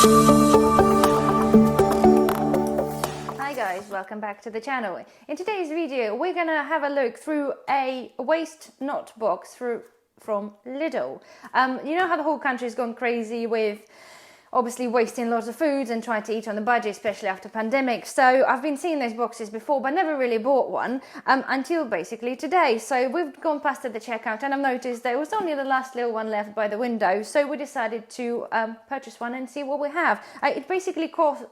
Hi guys, welcome back to the channel. In today's video we're gonna have a look through a waste not box from Lidl. You know how the whole country's gone crazy with obviously wasting lots of foods and trying to eat on the budget, especially after pandemic. So I've been seeing those boxes before but never really bought one until basically today. So we've gone past at the checkout and I've noticed there was only the last little one left by the window, so we decided to purchase one and see what we have. It basically was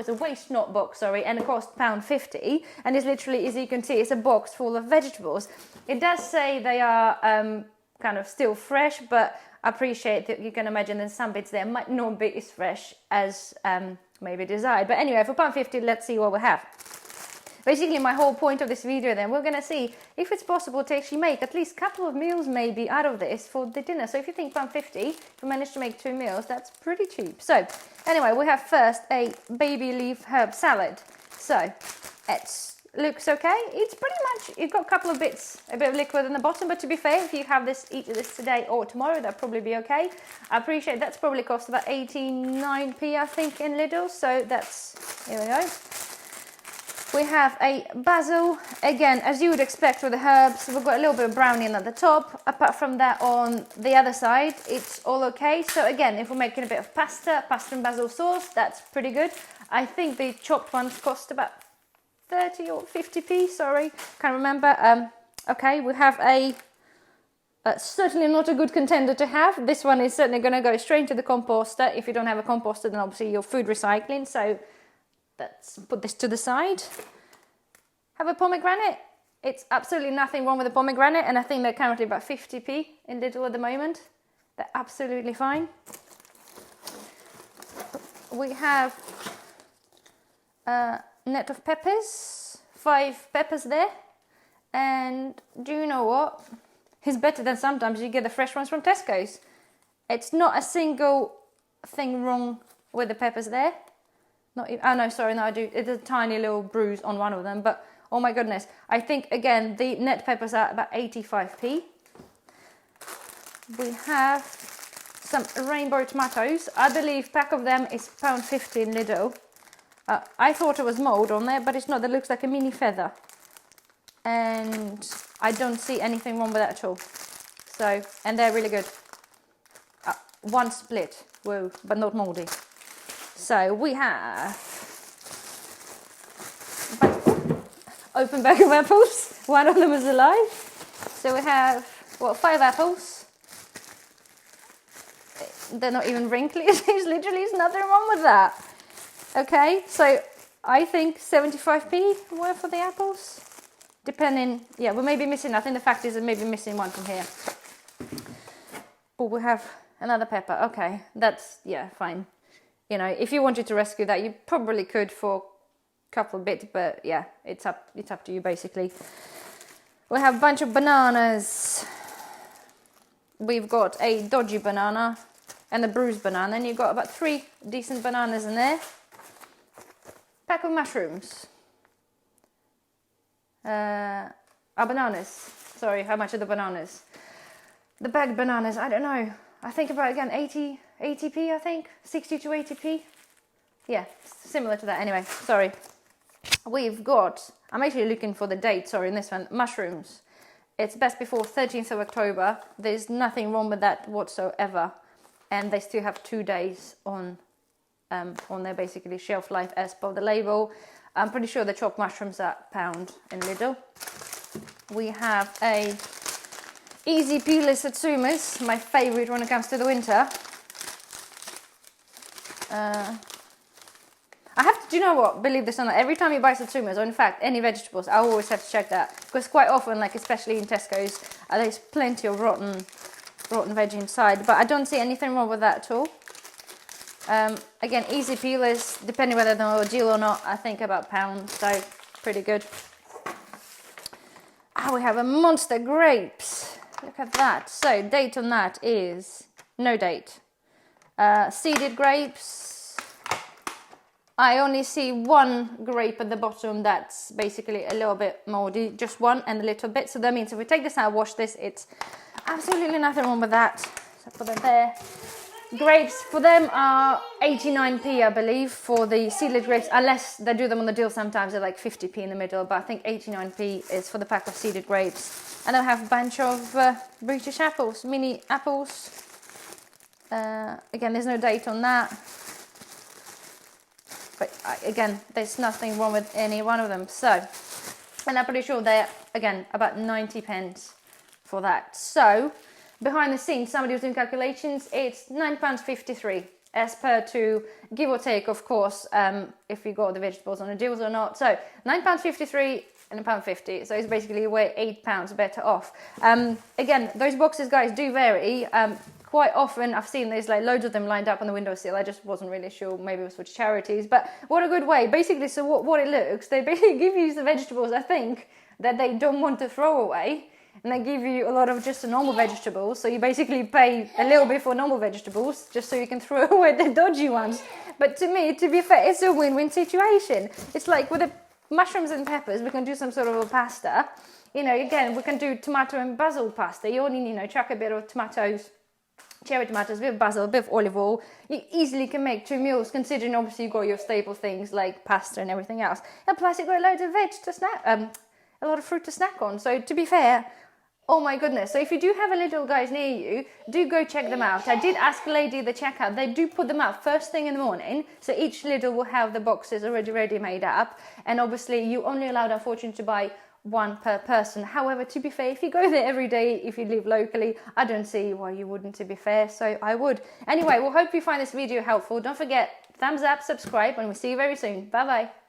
a waste not box, sorry, and it cost £1.50, and it's literally, as you can see, it's a box full of vegetables. It does say they are kind of still fresh, but I appreciate that you can imagine that some bits there might not be as fresh as maybe desired. But anyway, for £1.50, let's see what we have. Basically, my whole point of this video then, we're going to see if it's possible to actually make at least a couple of meals maybe out of this for the dinner. So if you think £1.50, if you manage to make 2 meals, that's pretty cheap. So anyway, we have first a baby leaf herb salad. So it looks okay. It's pretty much, you've got a couple of bits, a bit of liquid in the bottom, but to be fair, if you have this, eat this today or tomorrow, that'll probably be okay. I appreciate that's probably cost about 89p, I think, in Lidl. So that's, here we go. We have a basil, again, as you would expect with the herbs, we've got a little bit of browning at the top. Apart from that, on the other side, it's all okay. So again, if we're making a bit of pasta and basil sauce, that's pretty good. I think the chopped ones cost about 30 or 50p, sorry, can't remember. Okay, we have certainly not a good contender to have. This one is certainly going to go straight into the composter. If you don't have a composter, then obviously your food recycling. So let's put this to the side. Have a pomegranate. It's absolutely nothing wrong with the pomegranate, and I think they're currently about 50p in Lidl at the moment. They're absolutely fine. We have a net of peppers, 5 peppers there. And do you know what? It's better than sometimes you get the fresh ones from Tesco's. It's not a single thing wrong with the peppers there. Not even, oh no, sorry, no, I do. It's a tiny little bruise on one of them, but oh my goodness. I think, again, the net peppers are about 85p. We have some rainbow tomatoes. I believe pack of them is £1.50 in Lidl. I thought it was mould on there, but it's not. That looks like a mini feather. And I don't see anything wrong with that at all. So, and they're really good. One split, whoa, but not mouldy. So we have open bag of apples. One of them is alive. So we have, what, 5 apples. They're not even wrinkly. There's literally nothing wrong with that. Okay, so I think 75p worth for the apples. Depending, yeah, we may be missing, I think the fact is that maybe missing one from here. But we have another pepper. Okay, that's, yeah, fine. You know, if you wanted to rescue that, you probably could for a couple of bits, but yeah, it's up to you basically. We have a bunch of bananas. We've got a dodgy banana and a bruised banana, and you've got about 3 decent bananas in there. Pack of mushrooms. Bananas. Sorry, how much are the bananas? The bagged bananas, I don't know. I think about, again, 80p, I think. 60 to 80p. Yeah, similar to that. Anyway, sorry. We've got, I'm actually looking for the date, sorry, in this one. Mushrooms. It's best before 13th of October. There's nothing wrong with that whatsoever. And they still have 2 days on their basically shelf life as per the label. I'm pretty sure the chopped mushrooms are £1 in Lidl. We have a easy peeler satsumas, my favourite when it comes to the winter. I have to, do you know what, believe this or not, every time you buy satsumas, or in fact any vegetables, I always have to check that, because quite often, like especially in Tesco's, there's plenty of rotten veg inside, but I don't see anything wrong with that at all. Again, easy peelers, depending whether they're a deal or not, I think about £1, so pretty good. We have a monster grapes. Look at that. So date on that is no date. Seeded grapes. I only see 1 grape at the bottom that's basically a little bit moldy, just 1 and a little bit. So that means if we take this out, wash this, it's absolutely nothing wrong with that. So put that there. Grapes for them are 89p, I believe, for the seedless grapes, unless they do them on the deal sometimes, they're like 50p in the middle, but I think 89p is for the pack of seeded grapes. And I have a bunch of British apples, mini apples. Again, there's no date on that. But again, there's nothing wrong with any one of them. So, and I'm pretty sure they're, again, about 90 pence for that. So, behind the scenes, somebody was doing calculations, it's £9.53 as per to give or take, of course, if you got the vegetables on the deals or not. So £9.53 and £1.50. So it's basically we're £8 better off. Again, those boxes, guys, do vary. Quite often I've seen there's like loads of them lined up on the windowsill. I just wasn't really sure, maybe it was for charities, but what a good way. Basically, so what it looks, they basically give you the vegetables, I think, that they don't want to throw away. And they give you a lot of just the normal vegetables. So you basically pay a little bit for normal vegetables just so you can throw away the dodgy ones. But to me, to be fair, it's a win-win situation. It's like with the mushrooms and peppers, we can do some sort of a pasta. You know, again, we can do tomato and basil pasta. You only, you know, chuck a bit of tomatoes, cherry tomatoes, a bit of basil, a bit of olive oil. You easily can make 2 meals, considering obviously you've got your staple things like pasta and everything else. And plus you've got loads of veg to snack, a lot of fruit to snack on. So to be fair, oh my goodness. So if you do have a Lidl, guys, near you, do go check them out. I did ask a lady at the checkout. They do put them out first thing in the morning. So each Lidl will have the boxes already ready made up. And obviously you only allowed, unfortunately, to buy 1 per person. However, to be fair, if you go there every day, if you live locally, I don't see why you wouldn't, to be fair. So I would. Anyway, we'll hope you find this video helpful. Don't forget, thumbs up, subscribe, and we'll see you very soon. Bye-bye.